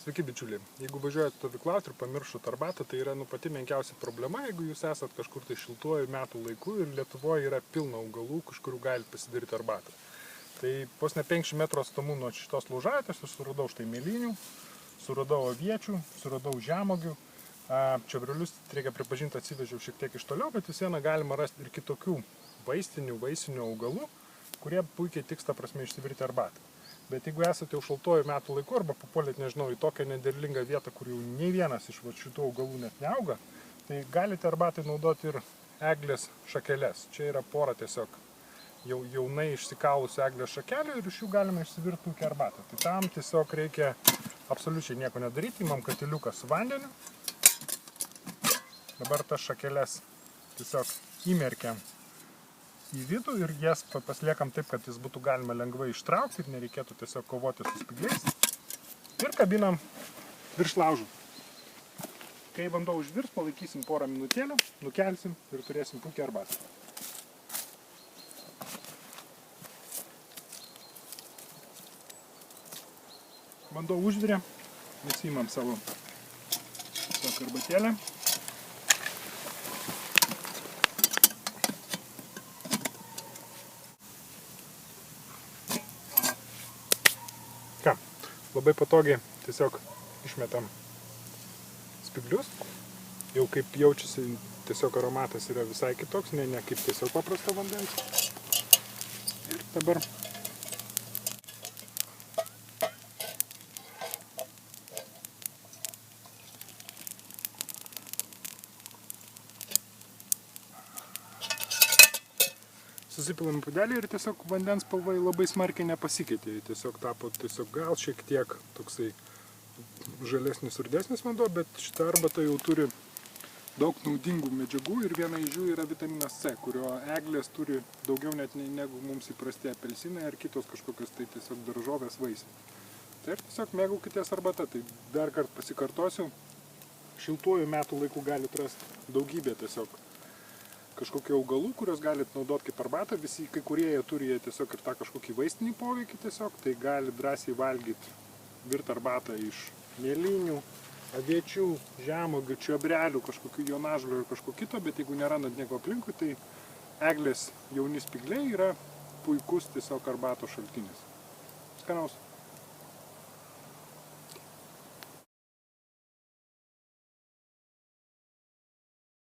Sveiki bičiuliai, jeigu važiuojate stovyklauti ir pamiršot arbatą, tai yra pati menkiausia problema, jeigu jūs esat kažkur tai šiltuoju metų laiku ir Lietuvoje yra pilna augalų, iš kurių galite pasidaryti arbatą. Tai vos ne 50 metrų atstumu nuo šitos laužavietės aš suradau štai mėlynių, suradau aviečių, suradau žemuogių. Čiobrelius, reikia pripažinti, atsivežiau šiek tiek iš toliau, bet vis viena galima rasti ir kitokių vaisinių augalų, kurie puikiai tiks, ta prasme, išsivirti arbatą. Bet jeigu esate jau šaltuoju metų laiku arba papuolėt, nežinau, į tokią nederlingą vietą, kur jau nei vienas iš šitų augalų net neauga, tai galite arbatai naudoti ir eglės šakeles. Čia yra pora tiesiog jaunai išsikalusių eglės šakelių ir iš jų galima išsivirti puikią arbatą. Tai tam tiesiog reikia absoliučiai nieko nedaryti, imam katiliuką su vandeniu. Dabar tas šakeles tiesiog įmerkiam į vidų ir jas pasliekam taip, kad jis būtų galima lengvai ištraukti ir nereikėtų tiesiog kovoti su spygliais. Ir kabinam virš laužų. Kai vanduo užvirs, palaikysim porą minutėlių, nukelsim ir turėsim puikią arbatą. Vanduo užvirė, mes įmam savo arbatėlę. Labai patogiai tiesiog išmetam spyglius. Jau kaip jaučiasi, tiesiog aromatas yra visai kitoks, ne kaip tiesiog paprasto vandens. Ir dabar susipilam į puodelį ir tiesiog vandens spalva labai smarkiai nepasikeitė. Tiesiog tapo gal šiek tiek toksai žalesnis, rudesnis vanduo, bet šita arbata jau turi daug naudingų medžiagų ir viena iš jų yra vitaminas C, kurio eglės turi daugiau net negu mums įprasti apelsinai ar kitos kažkokios tai tiesiog daržovės vaisiai. Tai ir tiesiog mėgaukitės arbata. Tai dar kartą pasikartosiu, šiltuoju metų laiku galite rasti daugybę tiesiog kažkokių augalų, kurios galite naudoti kaip arbatą. Visi, kai kurie jie turi tiesiog ir tą kažkokį vaistinį poveikį tiesiog, tai gali drąsiai valgyti virtą arbatą iš mėlynių, aviečių, žemuogių, čiobrelių, kažkokių jonažolių ir kažko kito, bet jeigu nerandat nieko aplinkui, tai eglės jauni spygliai yra puikus tiesiog arbatos šaltinis. Skanaus.